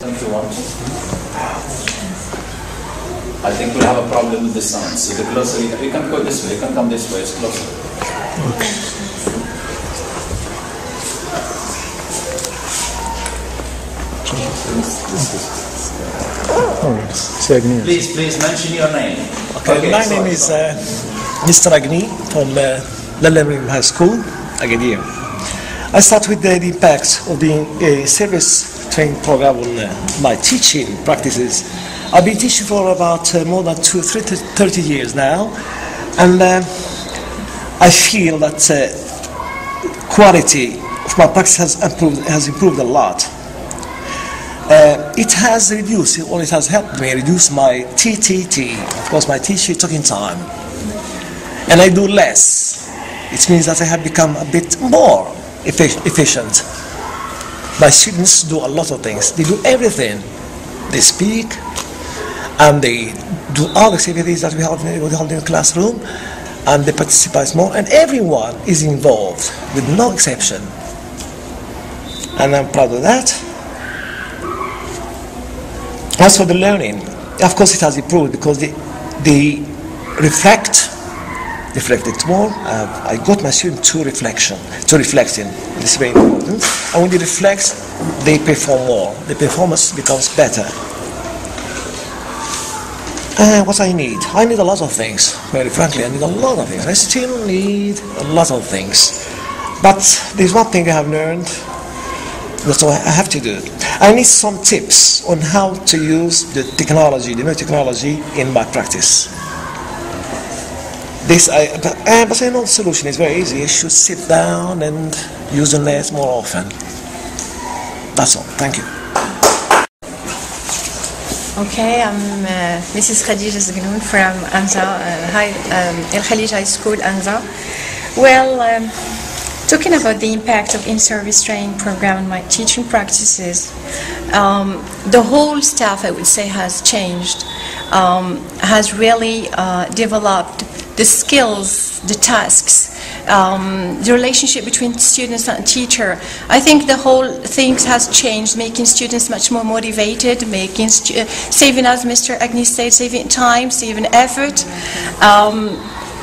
If you want. I think we'll have a problem with the sound. So the closer you can go this way, you can come this way, it's closer. Okay. Please mention your name. Okay, my name is Mr. Agni from Lelem High School, Agadir. I start with the impact of the service training program on my teaching practices. I've been teaching for about more than 30 years now, and I feel that quality of my practice has improved a lot. It has reduced, or it has helped me reduce my TTT, of course my teaching talking time, and I do less. It means that I have become a bit more efficient. My students do a lot of things. They do everything. They speak, and they do all the activities that we hold in the classroom, and they participate more, and everyone is involved, with no exception. And I'm proud of that. As for the learning, of course it has improved because they reflect it more. I got my students to reflecting. It's very important. And when they reflect, they perform more. The performance becomes better. What I need a lot of things. Very frankly, I need a lot of things. I still need a lot of things. But there's one thing I have learned. That's what I have to do. I need some tips on how to use the technology, the new technology, in my practice. But I know the solution is very easy. You should sit down and use the net more often. That's all. Thank you. Okay, I'm Mrs. Khadija Zgnoun from Anza, El Khalij High School, Anza. Well, talking about the impact of in-service training program on my teaching practices, the whole staff, I would say, has changed, has really developed the skills, the tasks, the relationship between students and teacher. I think the whole thing has changed, making students much more motivated, saving, as Mr. Agni said, saving time, saving effort.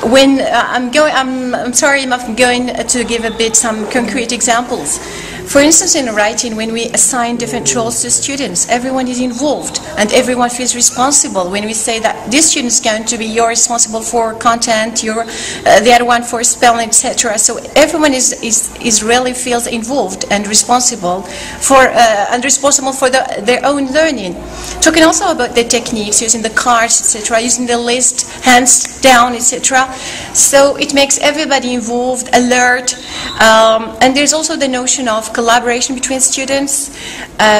When I'm sorry, I'm going to give a bit some concrete examples. For instance, in writing, when we assign different roles to students, everyone is involved and everyone feels responsible. When we say that this student is going to be, you're responsible for content, you're the other one for spelling, etc. So everyone is really feels involved and responsible for their own learning. Talking also about the techniques, using the cards, etc., using the list, hands down, etc. So it makes everybody involved, alert, and there's also the notion of collaboration between students,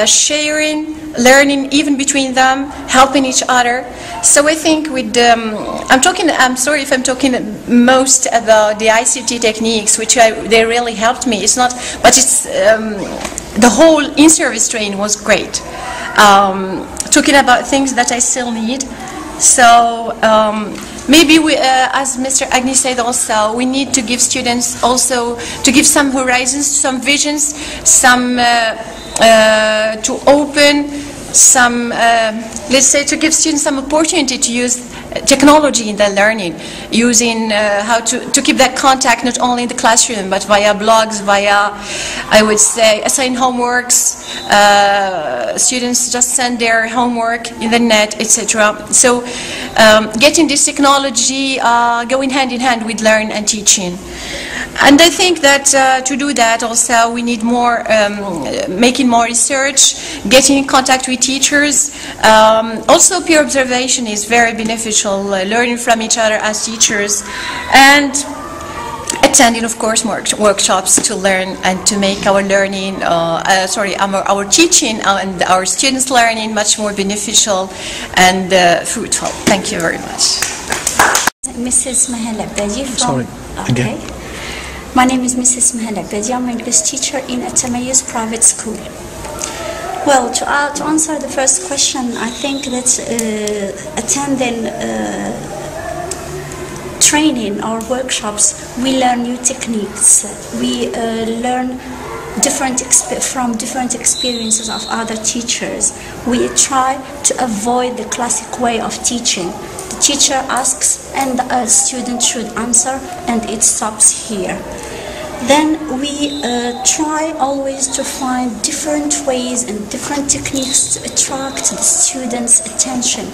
sharing, learning even between them, helping each other. So I think with I'm sorry if I'm talking most about the ICT techniques, which they really helped me. It's not, but it's the whole in-service training was great. Talking about things that I still need. So maybe we, as Mr. Agni said also, we need to give students also, to give some horizons, some visions, some to open some, let's say, to give students some opportunity to use technology in their learning, using how to keep that contact not only in the classroom but via blogs, via, I would say, assign homeworks, students just send their homework in the net, etc. So getting this technology going hand in hand with learn and teaching. And I think that to do that also we need more, making more research, getting in contact with teachers. Also peer observation is very beneficial, learning from each other as teachers, and attending, of course, more workshops to learn and to make our learning, our teaching and our students' learning much more beneficial and fruitful. Thank you very much. Mrs. Mahal Abdaji from... Sorry, again. Okay. My name is Mrs. Mahal Abdaji. I'm an English teacher in a Tamayuz private school. Well, to answer the first question, I think that attending training or workshops, we learn new techniques. We learn from different experiences of other teachers. We try to avoid the classic way of teaching. The teacher asks and the student should answer, and it stops here. Then we try always to find different ways and different techniques to attract the students' attention.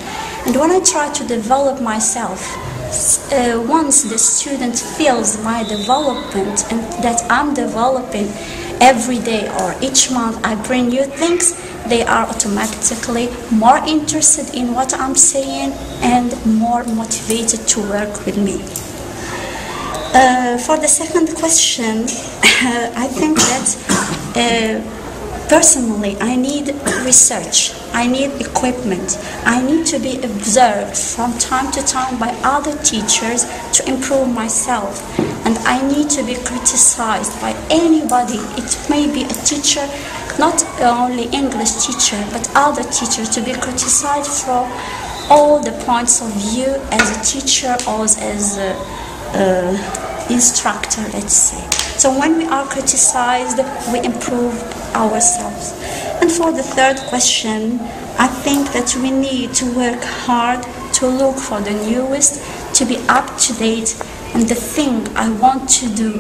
And when I try to develop myself, once the student feels my development and that I'm developing every day or each month I bring new things, they are automatically more interested in what I'm saying and more motivated to work with me. For the second question, I think that personally I need research, I need equipment, I need to be observed from time to time by other teachers to improve myself, and I need to be criticized by anybody. It may be a teacher, not only English teacher, but other teachers, to be criticized from all the points of view as a teacher or as a instructor, let's say. So when we are criticized, we improve ourselves. And for the third question, I think that we need to work hard to look for the newest, to be up to date. And the thing I want to do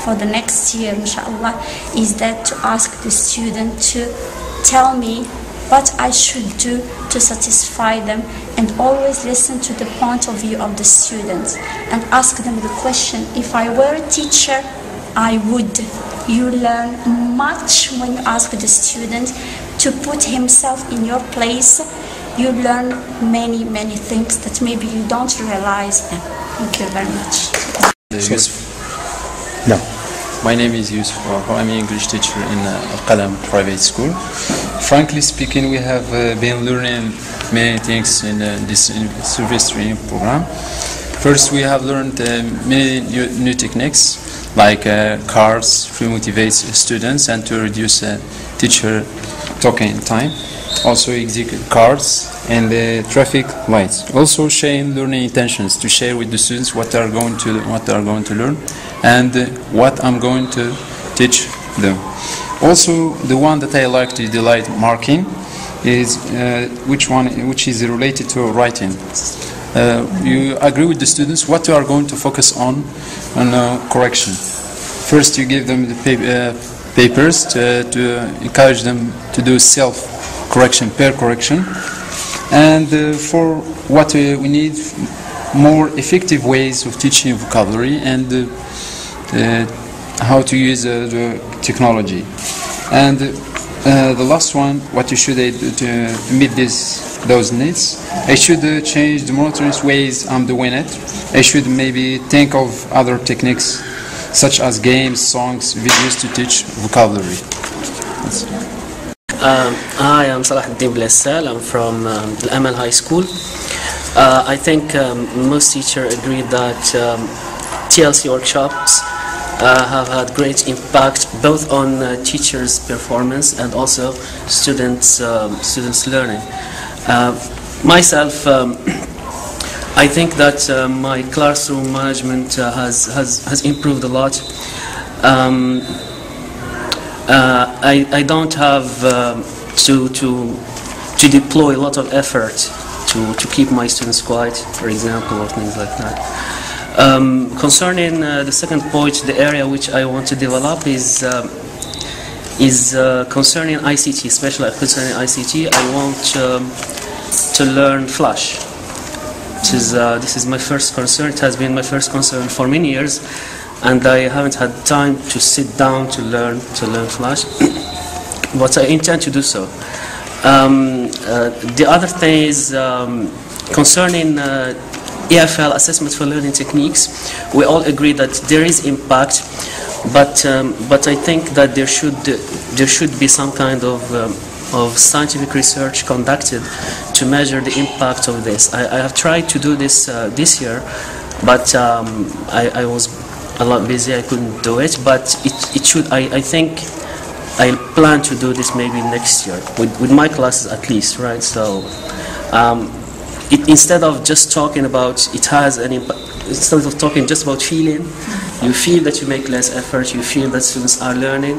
for the next year, inshallah, is that to ask the student to tell me what I should do to satisfy them, and always listen to the point of view of the students and ask them the question, if I were a teacher, I would. You learn much when you ask the student to put himself in your place. You learn many, many things that maybe you don't realize them. Thank you very much. No. My name is Yusuf. I'm an English teacher in Al-Qalam private school. Frankly speaking, we have been learning many things in this service training program. First, we have learned many new techniques like cars to motivate students and to reduce teacher talking time. Also, execute cards and traffic lights. Also, sharing learning intentions to share with the students what they are going to learn and what I'm going to teach them. Also, the one that I like to delight marking is which is related to writing. You agree with the students what you are going to focus on correction. First, you give them the papers to encourage them to do self-correction, pair correction, and for what we need more effective ways of teaching vocabulary and how to use the technology. And the last one, what you should do to meet those needs, I should change the monotonous ways I'm doing it. I should maybe think of other techniques such as games, songs, videos to teach vocabulary. Hi, I'm Salahuddin Blaise Pascal. I'm from Al-Amal High School. I think most teachers agree that TLC workshops have had great impact both on teachers' performance and also students' learning. Myself, I think that my classroom management has improved a lot. I don't have to deploy a lot of effort to keep my students quiet, for example, or things like that. Concerning the second point, the area which I want to develop is concerning ICT, especially concerning ICT. I want to learn Flash. This is my first concern. It has been my first concern for many years, and I haven't had time to sit down to learn Flash, but I intend to do so. The other thing is concerning EFL, assessment for learning techniques. We all agree that there is impact, but I think that there should be some kind of scientific research conducted to measure the impact of this. I have tried to do this this year, but I was a lot busy. I couldn't do it, but it should. I think I plan to do this maybe next year with my classes at least, right? So. Instead of just talking about it has an impact, instead of talking just about feeling, you feel that you make less effort, you feel that students are learning,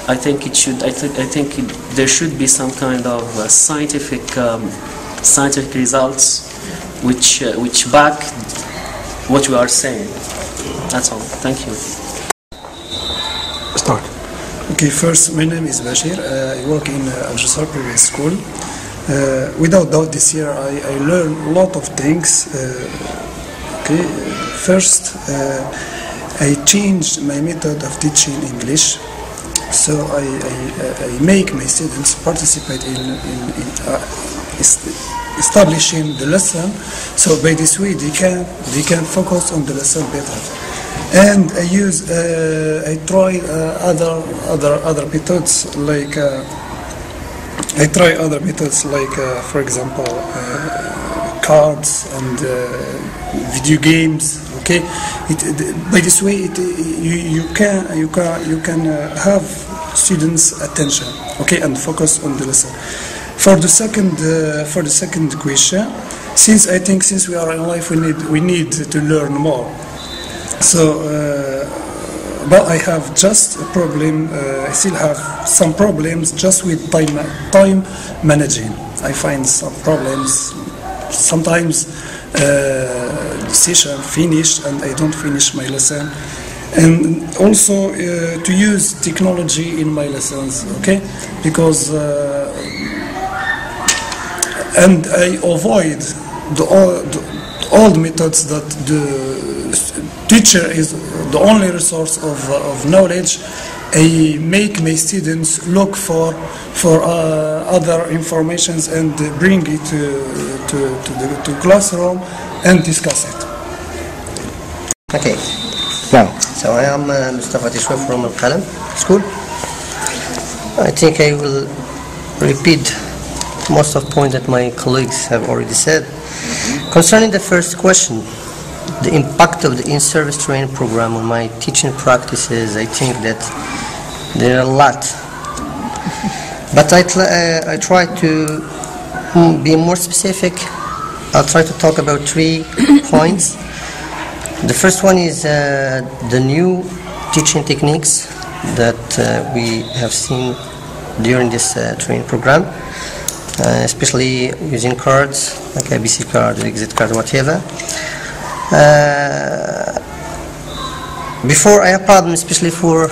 I think it should. There should be some kind of scientific results which back what we are saying. That's all. Thank you. Start. Okay, first, my name is Bashir. I work in Agadir Private School. Without doubt, this year I learned a lot of things. Okay, first, I changed my method of teaching English. So I make my students participate in establishing the lesson. So by this way, they can focus on the lesson better. And I try other methods like for example cards and video games. Okay, by this way you can have students' attention. Okay, and focus on the lesson. For the second question, since we are in life, we need to learn more. So, but I have just a problem. I still have some problems just with time managing. I find some problems. Sometimes the session finished and I don't finish my lesson. And also to use technology in my lessons. Okay, because and I avoid the old methods that the teacher is the only resource of knowledge. I make my students look for other informations and bring it to classroom and discuss it. Okay. Now, so I am Mustafa Tishwa from Al-Qalam School. I think I will repeat most of the points that my colleagues have already said. Concerning the first question, the impact of the in-service training program on my teaching practices, I think that there are a lot. But I try to be more specific. I'll try to talk about 3 points. The first one is the new teaching techniques that we have seen during this training program, especially using cards, like ABC card, exit card, whatever. Before, I have problems, especially for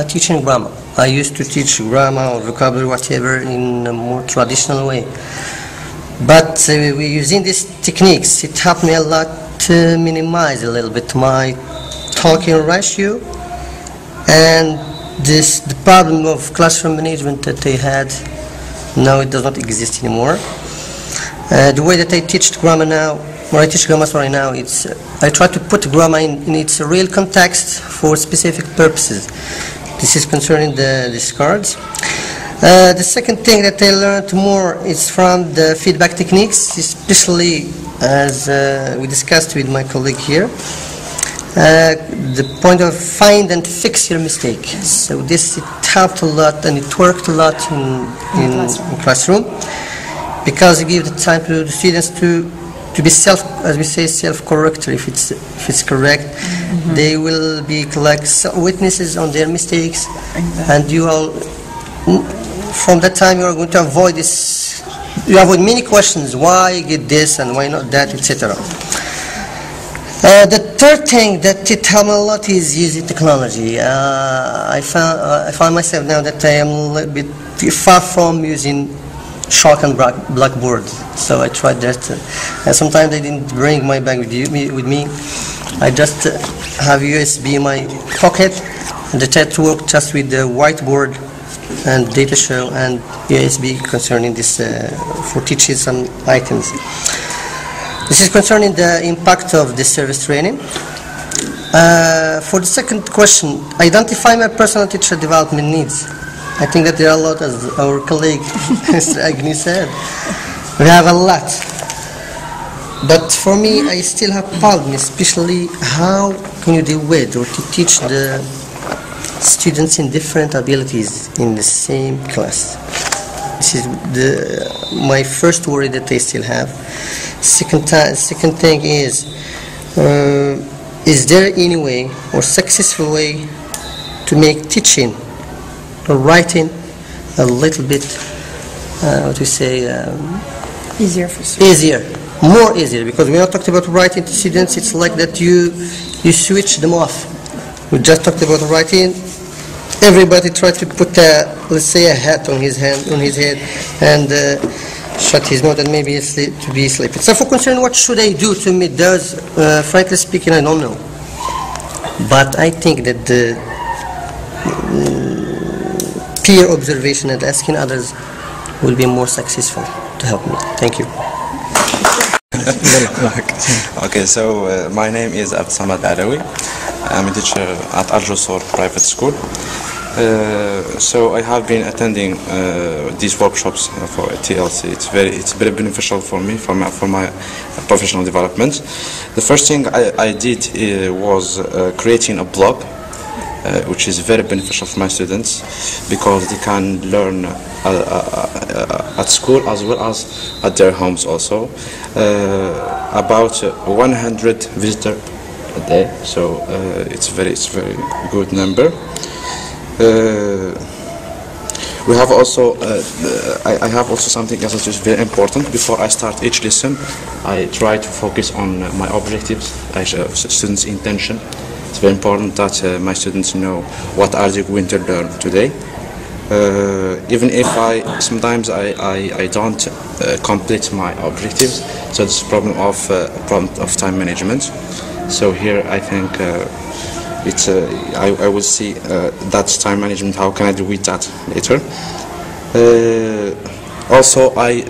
teaching grammar. I used to teach grammar or vocabulary, whatever, in a more traditional way. But we using these techniques, it helped me a lot to minimize a little bit my talking ratio and the problem of classroom management that they had. Now it does not exist anymore. The way that I teach grammar now, or I teach grammar now, it's I try to put grammar in its real context for specific purposes. This is concerning these cards. The second thing that I learned more is from the feedback techniques, especially as we discussed with my colleague here, the point of find and fix your mistake. So it helped a lot and it worked a lot in classroom, because it gives the time to the students to be as we say, self-correct. If it's correct, they will be like witnesses on their mistakes, and you all. From that time, you are going to avoid this. You avoid many questions: why get this and why not that, etc. The third thing that it helped me a lot is using technology. I found myself now that I am a little bit far from using chalk and blackboard. So I tried that. And sometimes I didn't bring my bag with me. I just have USB in my pocket, and I try to work just with the whiteboard and data show and USB concerning this for teaching some items. This is concerning the impact of the service training. For the second question, identify my personal teacher development needs. I think that there are a lot, as our colleague Mr. Agni said. We have a lot. But for me, I still have problems, especially how can you deal with or to teach the students in different abilities in the same class. This is my first worry that I still have. Second thing is there any way or successful way to make teaching writing a little bit, what we say, Easier for students. easier, more easier, because we are talking about writing to students, it's like that you switch them off. We just talked about writing. Everybody tried to put let's say a hat on his head and shut his mouth and maybe to be sleeping. So for concern, what should I do to meet those? Frankly speaking, I don't know. But I think that the peer observation and asking others will be more successful to help me. Thank you. Okay, so my name is Abdsamad Adawi. I'm a teacher at Al Jusur Private School. So I have been attending these workshops for TLC. It's very beneficial for me, for my professional development. The first thing I did was creating a blog, which is very beneficial for my students because they can learn at school as well as at their homes also. About 100 visitors a day, so it's very good number. We have also, I have also something else that is very important. Before I start each lesson, I try to focus on my objectives, students' intention. It's very important that my students know what are they going to learn today. Even if sometimes I don't complete my objectives, so it's a problem of time management. So here I think I will see that time management. How can I do with that later? Also, I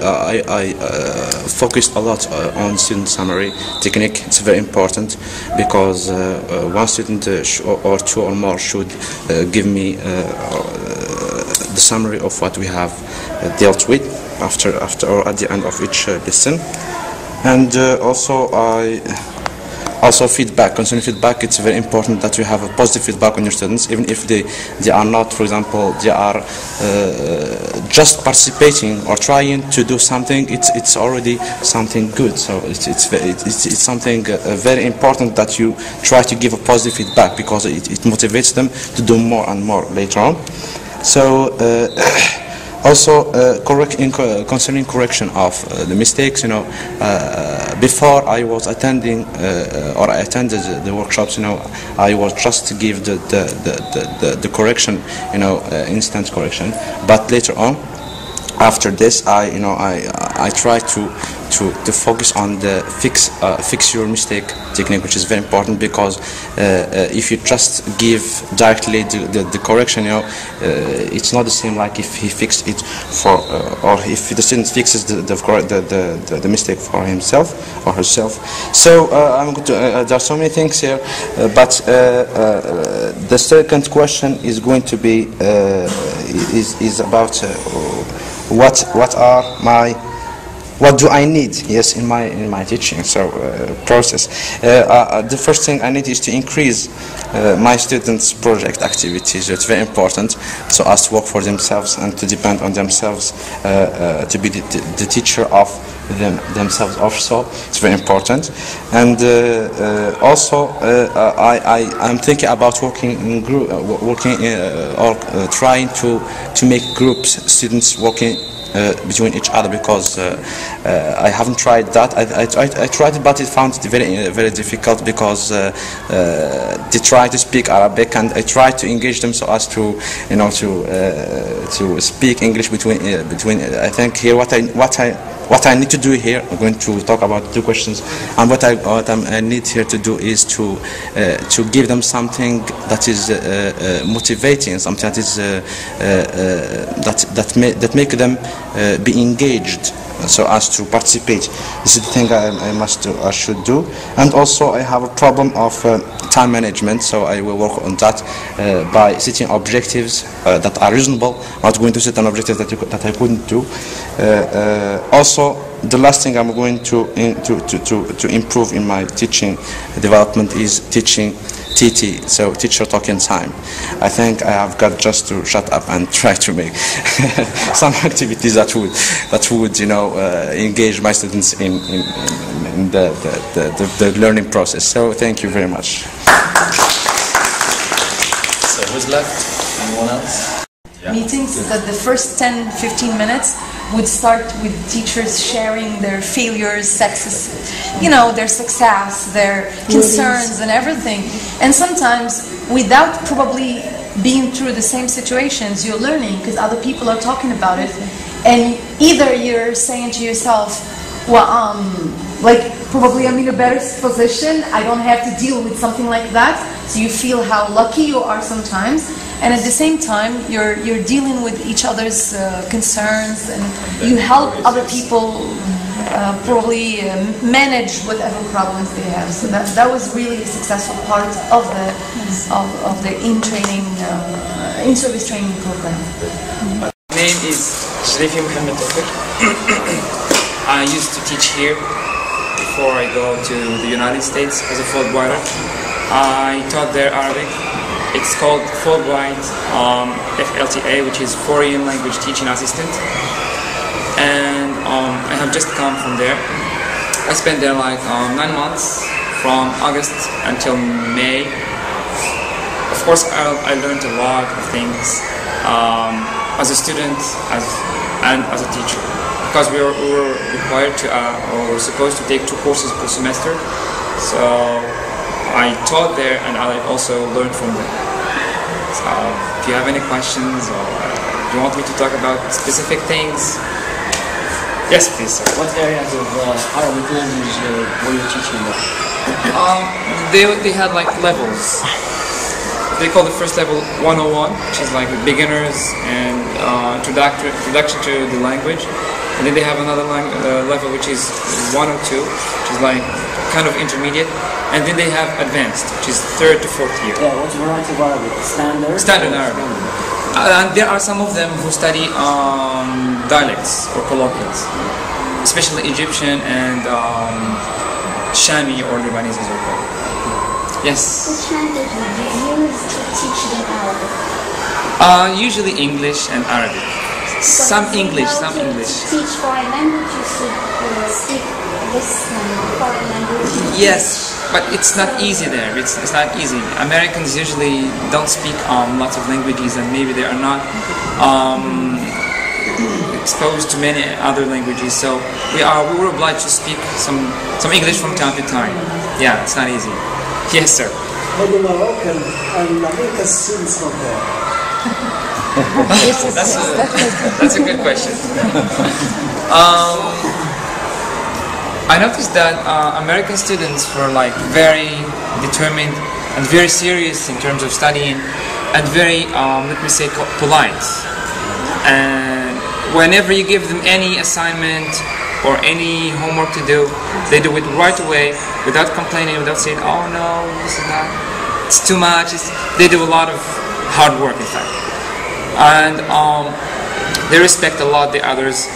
focused a lot on student summary technique. It's very important because one student or two or more should give me the summary of what we have dealt with after or at the end of each lesson. And also feedback. Concerning feedback, it's very important that you have a positive feedback on your students, even if they are not, for example, they are just participating or trying to do something. It's already something good. So it's something very important that you try to give a positive feedback because it motivates them to do more and more later on. So. Also, concerning correction of the mistakes, before I was attending or I attended the workshops, I was just to give the correction, instant correction. But later on, after this, I try to focus on the fix your mistake technique, which is very important because if you just give directly the correction, it's not the same like if he fixed it or if the student fixes the mistake for himself or herself. So I'm going to there are so many things here, but the second question is going to be is about what do I need? Yes, in my teaching process. The first thing I need is to increase my students' project activities. It's very important, so as to work for themselves and to depend on themselves, to be the teacher of themselves. Also, it's very important. And also, I'm thinking about working in group, or trying to make groups, students working between each other, because I haven't tried that. I tried it, but I found it very difficult because they try to speak Arabic, and I try to engage them so as to speak English between. I think here what I need to do here, I'm going to talk about two questions, and what I need here to do is to give them something that is motivating, something that is that make them be engaged, so as to participate. This is the thing I should do. And also I have a problem of time management, so I will work on that by setting objectives that are reasonable. I'm not going to set an objective that I couldn't do. Also, the last thing I'm going to improve in my teaching development is teaching TT, so teacher talking time. I think I have got just to shut up and try to make some activities that would engage my students in the learning process. So thank you very much. So who's left? Anyone else? meetings, that the first 10, 15 minutes would start with teachers sharing their failures, success, their success, their concerns and everything. And sometimes without probably being through the same situations, you're learning because other people are talking about it. And either you're saying to yourself, well, probably I'm in a better position, I don't have to deal with something like that. So you feel how lucky you are sometimes. And at the same time, you're dealing with each other's concerns, and you help other people probably manage whatever problems they have. So that was really a successful part of the in-service training program. My name is Sharifi Mohammed Tawfiq. I used to teach here before I go to the United States as a Fulbrighter. I taught there Arabic. It's called Fulbright FLTA, which is Foreign Language Teaching Assistant. And I have just come from there. I spent there like 9 months, from August until May. Of course, I learned a lot of things as a student and as a teacher, because we were required to, or were supposed to take 2 courses per semester. So I taught there and I also learned from them. So if you have any questions or you want me to talk about specific things, yes, please, sir. What areas of Arabic language were you teaching there? They had like levels. They call the first level 101, which is like beginners and introduction to the language. And then they have another level which is 102, which is like kind of intermediate. And then they have advanced, which is 3rd to 4th year. Yeah, what variety of Arabic? Standard? Standard Arabic. And there are some of them who study dialects or colloquials, especially Egyptian and Shami or Lebanese as well. Yes? Which language would you use to teach them Arabic? Usually English and Arabic. Some English. To teach foreign language, you should speak this foreign language. Yes, but it's not easy there. It's not easy. Americans usually don't speak lots of languages, and maybe they are not exposed to many other languages. So we were obliged to speak some English from time to time. Yeah, it's not easy. Yes, sir. Maybe Moroccan and American students from there. That's a good question. I noticed that American students were like very determined and very serious in terms of studying, and very, let me say, polite. And whenever you give them any assignment or any homework to do, they do it right away without complaining, without saying, "Oh no, this is not, it's too much." They do a lot of hard work, in fact. And they respect a lot the others.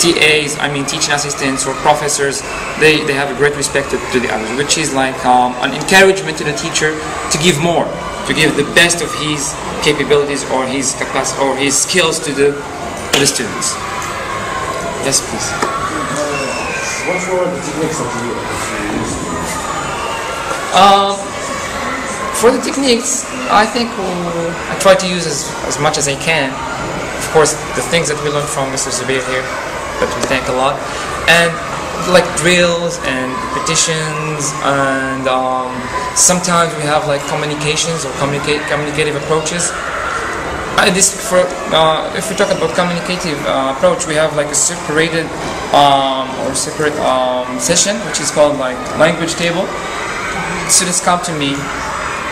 TAs, I mean teaching assistants or professors, they have a great respect to the others, which is like an encouragement to the teacher to give more, to give the best of his capabilities or his capacity or his skills to the students. Yes, please. What were the techniques that you used? For the techniques, I think I try to use as much as I can. Of course, the things that we learned from Mr. Zoubair here, that we thank a lot, and like drills and repetitions, and sometimes we have like communications or communicative approaches. If we talk about communicative approach, we have like a separated or separate session, which is called like language table. Students come to me,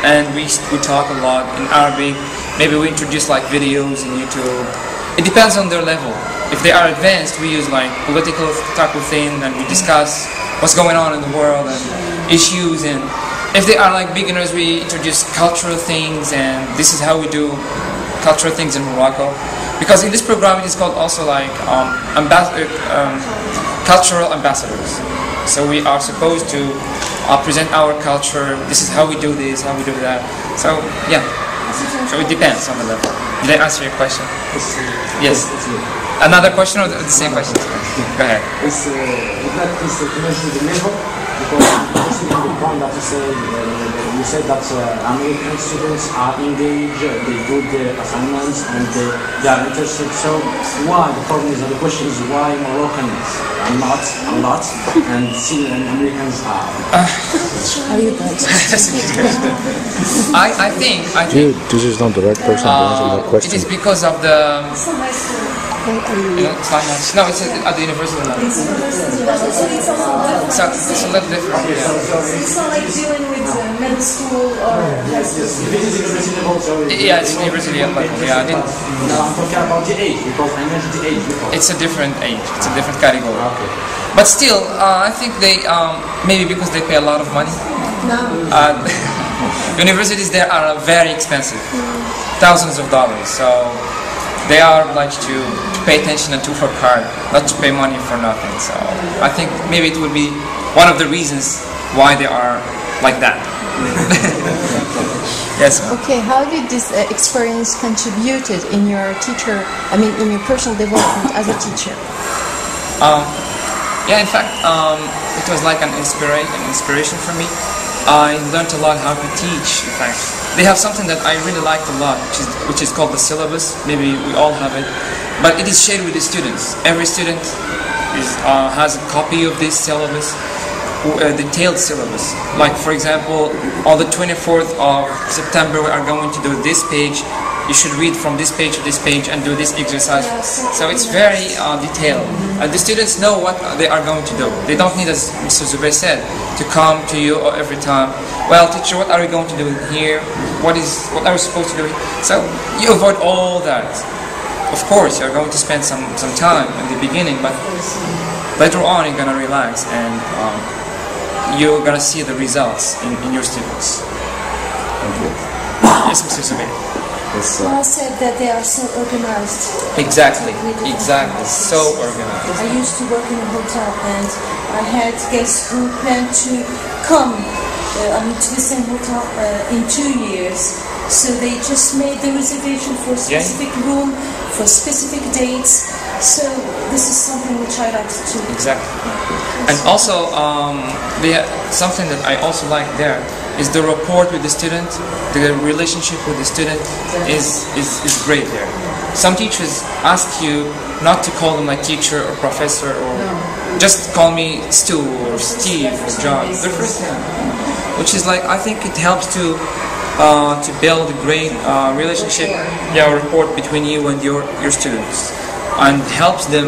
and we talk a lot in Arabic. Maybe we introduce like videos in YouTube. It depends on their level. If they are advanced, we use like political type of thing, and we discuss what's going on in the world and issues. And if they are like beginners, we introduce cultural things, and this is how we do cultural things in Morocco. Because in this program, it is called also like cultural ambassadors. So we are supposed to present our culture. This is how we do this, how we do that. So yeah. So it depends on the level. Did I answer your question? Yes. Another question or the same question? Go ahead. Is the level because I'm interested in the point that you said that American students are engaged, they do the assignments, and they are interested. So why? The problem is, the question is why Moroccans are not a lot, and Americans are. I think This is not the right person to answer that question. it is because of the no, it's at the university level. So it's a little different. Yeah. It's not like dealing with middle school or Yeah, it's university level. Yeah, I didn't. No, I'm talking about the age, because I mentioned the age before. It's a different age. It's a different category. But still, I think they maybe because they pay a lot of money. no. Universities there are very expensive, thousands of dollars. So they are obliged to pay attention and to work hard, not to pay money for nothing. So I think maybe it would be one of the reasons why they are like that. Yes. Okay, how did this experience contributed in your in your personal development as a teacher? Yeah, in fact, it was like an inspiration for me. I learned a lot how to teach. In fact, they have something that I really liked a lot, which is called the syllabus. Maybe we all have it, but it is shared with the students. Every student has a copy of this syllabus, a detailed syllabus. Like, for example, on the 24th of September, we are going to do this page. You should read from this page to this page and do this exercise. So it's very detailed. The students know what they are going to do. They don't need, as Mr. Zoubair said, to come to you every time. Well, teacher, what are we going to do here? What are we supposed to do? So you avoid all that. Of course, you're going to spend some time in the beginning, but later on you're going to relax and you're going to see the results in your students. Thank you. Yes, Mr. Zoubair. I said that they are so organized. Exactly, so organized. I used to work in a hotel and I had guests who planned to come to the same hotel in 2 years. So they just made the reservation for a specific room, for specific dates. So this is something which I like to do. Exactly. And also, something that I also like there is the rapport with the student. The relationship with the student is great there. Some teachers ask you not to call them like teacher or professor or just call me Stu or Steve or John. Their first name, which is like, I think it helps to build a great relationship, rapport between you and your students, and helps them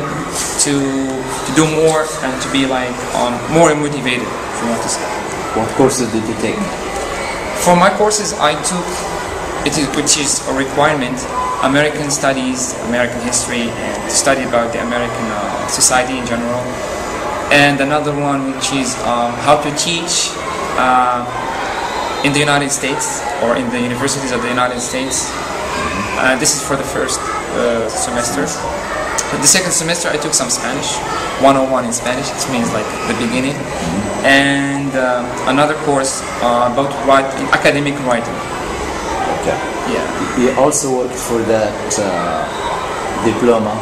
to do more and to be like more motivated. If you want to say. What courses did you take? For my courses, I took which is a requirement: American Studies, American History, and to study about the American society in general. And another one which is how to teach in the United States or in the universities of the United States. This is for the first semester. The second semester I took some Spanish, 101 in Spanish. It means like the beginning. And another course about academic writing. Okay. Yeah. You also worked for that diploma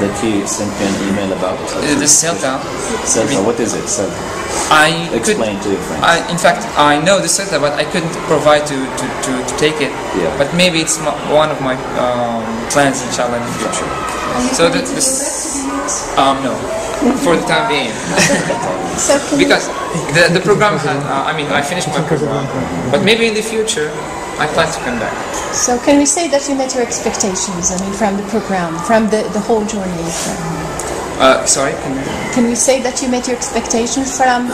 that you sent me an email about. The CELTA. CELTA. What is it? CELTA. Explain to your friends. In fact, I know the CELTA, but I couldn't provide to take it. Yeah. But maybe it's one of my plans, inshallah, in the future. So no, for the time being. Because the program had, I finished my program, but maybe in the future I plan to come back. So can we say that you met your expectations, from the program, from the whole journey? Sorry? Can we say that you met your expectations from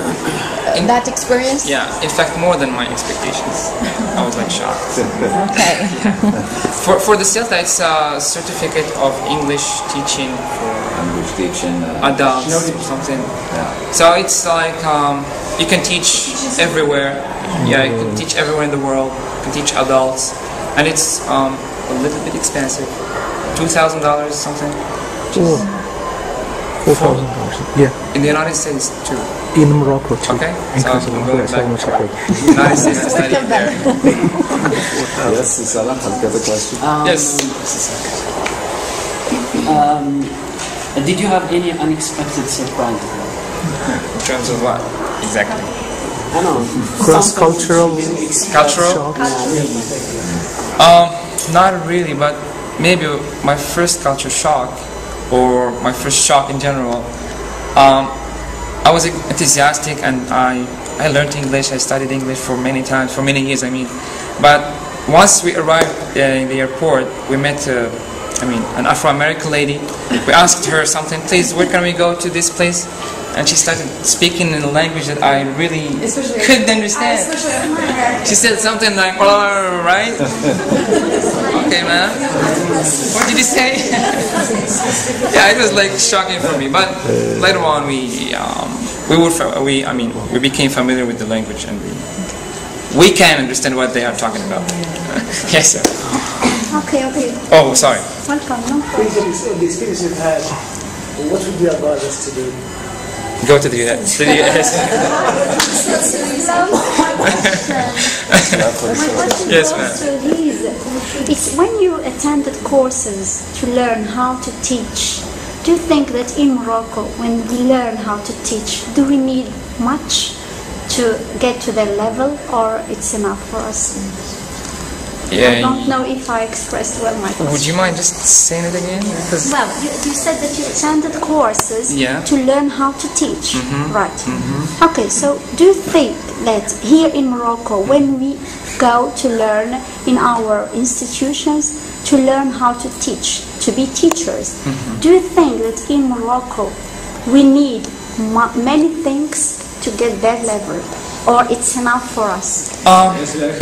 that experience? Yeah, in fact, more than my expectations. I was like shocked. Okay. For the CELTA, it's a certificate of English teaching for adults or something. Yeah. So it's like you can teach everywhere. Yeah, you can teach everywhere in the world. You can teach adults, and it's a little bit expensive, $2,000 something. $4,000. Yeah. In the United States too. In Morocco too. Okay. In So I'm going back Casablanca. to United States to study there. Yes, Salah has got a question. Yes. Did you have any unexpected surprise? In terms of what? exactly. Cross-cultural. Cultural? Not really, but maybe my first culture shock, or my first shock in general. I was enthusiastic and I learned English. I studied English for many times, for many years. I mean, but once we arrived in the airport, we met an Afro-American lady. We asked her something, please, where can we go to this place? And she started speaking in a language that I really couldn't understand. She said something like, right? Okay, man. What did you say? Yeah, it was like shocking for me. But later on, we became familiar with the language, and we can understand what they are talking about. Yes, sir. Okay. Oh, sorry. Welcome. The experience you've had, what would you advise us to do? Go to the US. My question Yes, goes ma'am. to these. It's when you attended courses to learn how to teach, do you think that in Morocco, when we learn how to teach, do we need much to get to their level, or it's enough for us? I don't know if I expressed well my question. Would you mind just saying it again? Because well, you said that you attended courses to learn how to teach, right? Okay, so do you think that here in Morocco, when we go to learn in our institutions to learn how to teach, to be teachers, do you think that in Morocco we need many things to get that level? Or it's enough for us? I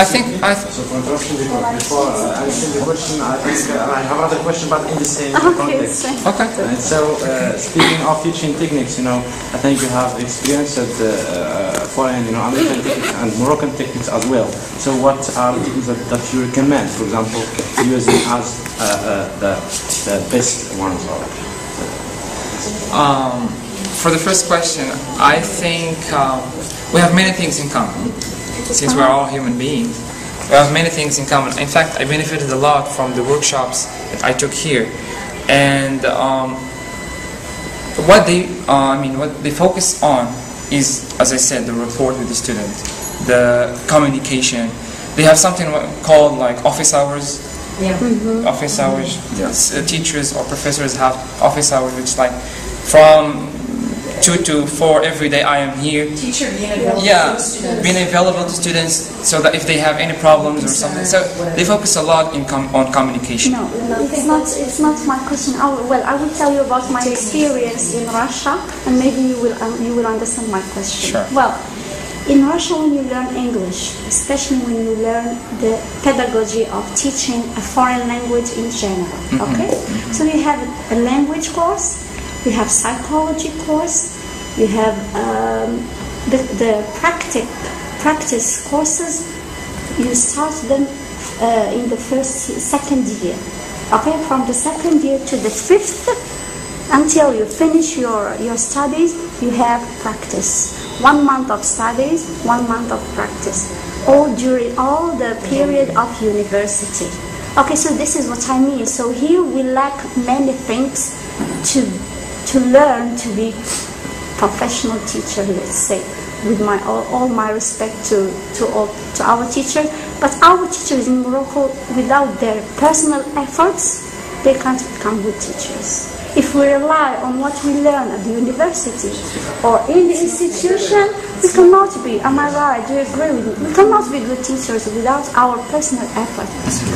think. So for interruption, before answering the question, I think I have another question, but in the same context. Okay. And so, speaking of teaching techniques, I think you have experienced foreign, American techniques and Moroccan techniques as well. So, what are the techniques that you recommend, for example, using as the best ones? For the first question, I think we have many things in common. Since we're all human beings, we have many things in common. In fact, I benefited a lot from the workshops that I took here, and what they focus on is, as I said, the rapport with the student, the communication. They have something called like office hours. Office hours. Yes. Teachers or professors have office hours, which like from 2 to 4 every day I am here. Teacher being available to students. Being available to students so that if they have any problems or something. So they focus a lot on communication. No, it's not my question. I will tell you about my experience in Russia, and maybe you will understand my question. Sure. Well, in Russia, when you learn English, especially when you learn the pedagogy of teaching a foreign language in general, okay? So you have a language course, you have psychology course, you have the practice courses. You start them in the second year. Okay, from the second year to the 5th, until you finish your studies, you have practice. 1 month of studies, 1 month of practice, all during all the period of university. Okay, so this is what I mean. So here we lack many things to learn to be professional teacher, let's say, with all my respect to our teachers. But our teachers in Morocco, without their personal efforts, they can't become good teachers. If we rely on what we learn at the university or in the institution, we cannot be, am I right? Do you agree with me? We cannot be good teachers without our personal effort.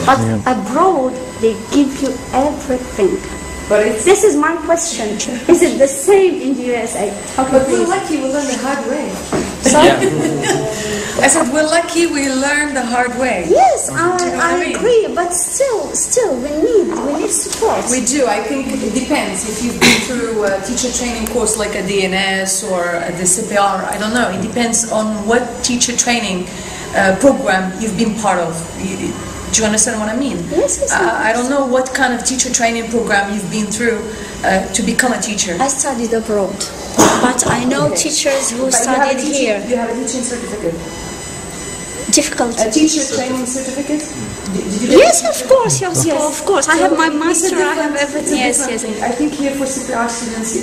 But abroad, they give you everything. But this is my question. Is it the same in the USA? Okay, but we're lucky we learned the hard way. I said we're lucky we learned the hard way. Yes, I agree, but still we need support. We do. I think it depends. If you've been through a teacher training course like a DNS or the CPR, I don't know. It depends on what teacher training program you've been part of. Do you understand what I mean? Yes. I don't know what kind of teacher training program you've been through to become a teacher. I studied abroad, but I know teachers who studied here. You have a teaching certificate? Difficult. A teacher training certificate? Yes, of course, yes, of course. I have my master, I have everything. Yes. I think here for CPR students,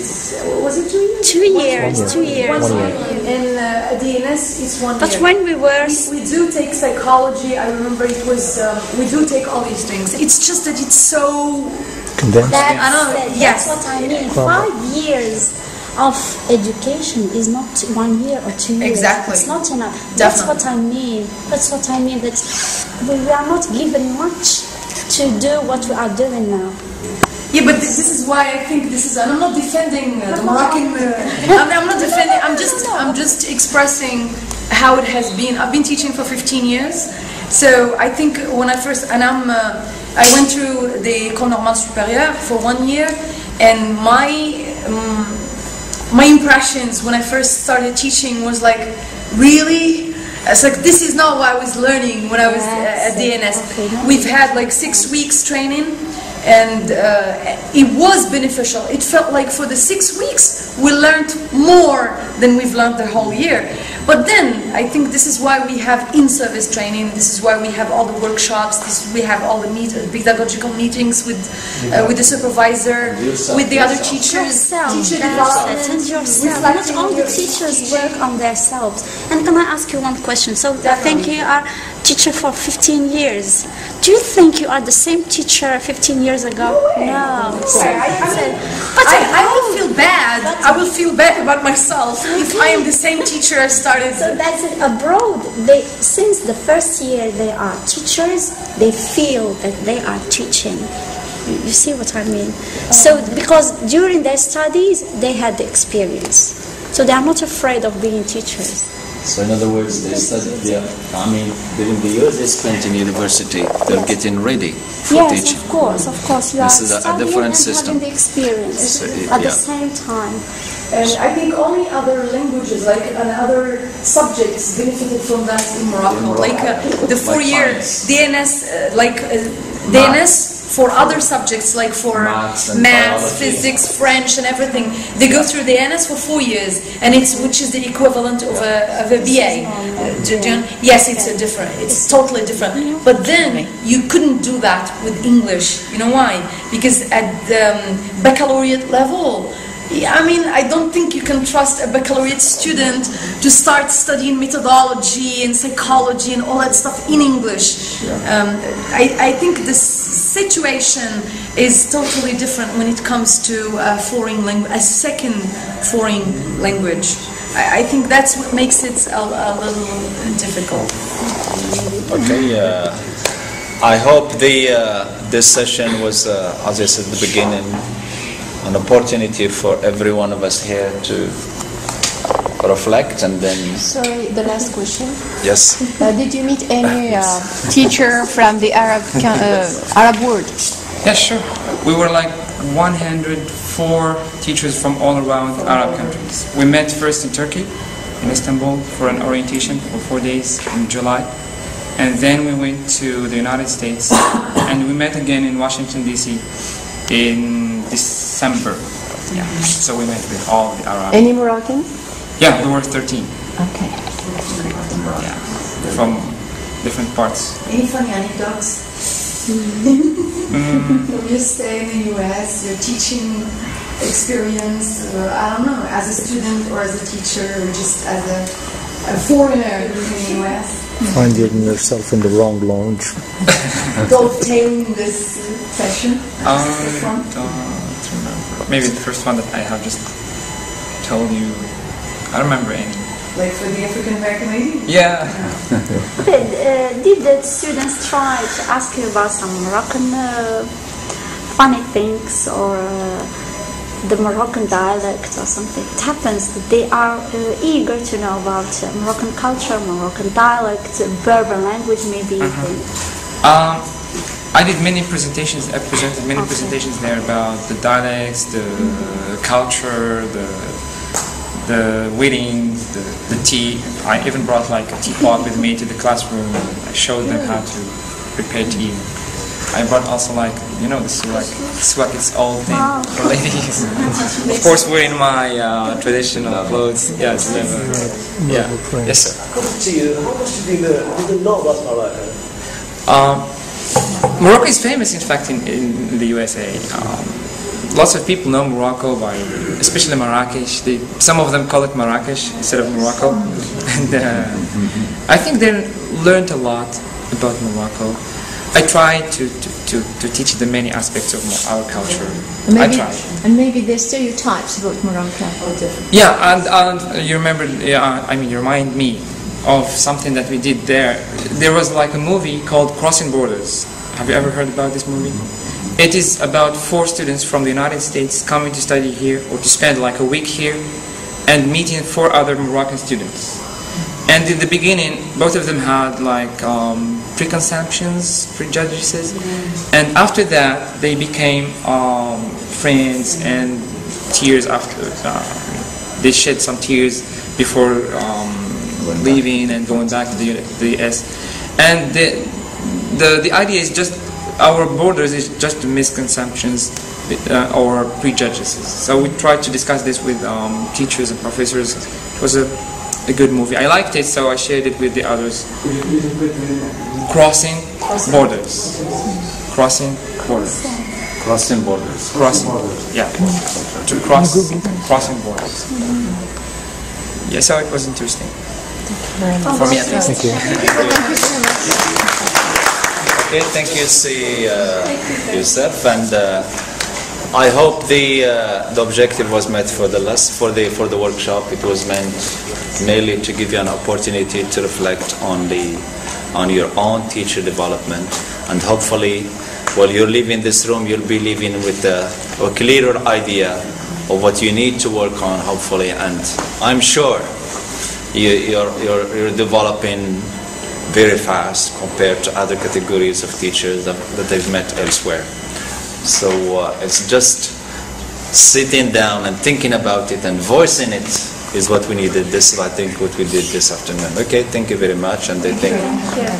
was it 2 years? 2 years, 2 years. 1 year. In DNS, it's 1 year. But when we were... We do take psychology, I remember it was, we do take all these things. It's just that it's so... Condensed? That's what I mean. 5 years of education is not 1 year or 2 years. Exactly. It's not enough. That's what I mean. That's what I mean. That we are not given much to do what we are doing now. Yeah, but this is why I think this is. And I'm not defending the Moroccan. I'm not defending. I'm just expressing how it has been. I've been teaching for 15 years, so I think when I first I went through the École Normale Supérieure for 1 year, and my impressions when I first started teaching was like, really? It's like, this is not what I was learning when I was at DNS. We've had like 6 weeks training, and it was beneficial. It felt like for the 6 weeks we learned more than we've learned the whole year. But then I think this is why we have in-service training. This is why we have all the workshops. We have all the pedagogical meetings with the supervisor, with the other teachers. Teacher development. And yourself. Not all the teachers work on themselves. And can I ask you one question? So I think you are teacher for 15 years. Do you think you are the same teacher 15 years ago? No. I will feel bad. I will feel bad about myself if I am the same teacher I started. So that's it. Abroad, since the first year they are teachers, they feel that they are teaching. You see what I mean? So because during their studies, they had the experience. So they are not afraid of being teachers. So in other words, they study, during the years they spent in university, they're getting ready for teaching. Yes, of course. You this are is a studying different and system. having the experience at the same time. And I think only other languages, like other subjects, benefited from that in Morocco. Like the 4-year DNS, DNS for other subjects, like for maths, physics, French, and everything. They go through the DNS for 4 years, and which is the equivalent of a BA. Yes, it's totally different. But then you couldn't do that with English. You know why? Because at the baccalaureate level, I don't think you can trust a baccalaureate student to start studying methodology and psychology and all that stuff in English. I think the situation is totally different when it comes to a foreign language, a second foreign language. I think that's what makes it a little difficult. Okay. I hope this session was, as I said at the beginning, an opportunity for every one of us here to reflect and then... Sorry, the last question. Yes. Did you meet any teacher from the Arab world? Yeah, sure. We were like 104 teachers from all around Arab countries. We met first in Turkey, in Istanbul, for an orientation for 4 days in July. And then we went to the United States, and we met again in Washington, D.C. in December. Yeah. So we met with all the Arab. Any Moroccans? Yeah, we were 13. Okay. Yeah, from different parts. Any funny anecdotes? You stay in the US, your teaching experience, I don't know, as a student or as a teacher or just as a foreigner in the US? Finding yourself in the wrong lounge. Dovetailing this session? I don't remember. Maybe the first one that I have just told you. I don't remember any. Like for the African American lady? Yeah. Did the students try to ask you about some Moroccan funny things or the Moroccan dialect or something? It happens that they are eager to know about Moroccan culture, Moroccan dialect, Berber language maybe. I did many presentations. I presented many presentations there about the dialects, the culture, the weddings, the tea. I even brought like a teapot with me to the classroom. I showed them how to prepare tea. I brought also like, the swag is old thing for ladies. Of course, wearing my traditional clothes. Yes, yeah. Yes, sir. How much do you know about Morocco? Morocco is famous, in fact, in the USA. Lots of people know Morocco by, especially Marrakesh. Some of them call it Marrakesh instead of Morocco. And I think they learned a lot about Morocco. I try to teach them many aspects of our culture. I try. And maybe there's stereotypes about Morocco. Yeah, and you remember, you remind me of something that we did there. There was like a movie called Crossing Borders. Have you ever heard about this movie? It is about 4 students from the United States coming to study here or to spend like a week here and meeting 4 other Moroccan students. And in the beginning, both of them had like preconceptions, prejudices, and after that they became friends, and tears after. They shed some tears before leaving and going back to the US. And the idea is just our borders is just misconceptions or prejudices. So we tried to discuss this with teachers and professors. It was a good movie. I liked it, so I shared it with the others. Crossing borders. Crossing borders. Crossing borders. Crossing borders. Yeah. To crossing borders. Yeah, so it was interesting. For me at least. Thank you. Okay, thank you, Youssef, and I hope the objective was met for the workshop. It was meant mainly to give you an opportunity to reflect on your own teacher development, and hopefully, while you're leaving this room, you'll be leaving with a clearer idea of what you need to work on, hopefully, and I'm sure you're developing very fast compared to other categories of teachers that they've met elsewhere. So it's just sitting down and thinking about it and voicing it is what we needed. This is, I think, what we did this afternoon. Okay, thank you very much. And I think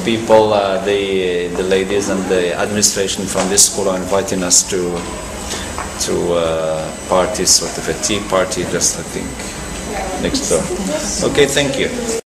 people, the ladies and the administration from this school are inviting us to party, sort of a tea party, just I think next door. Okay, thank you.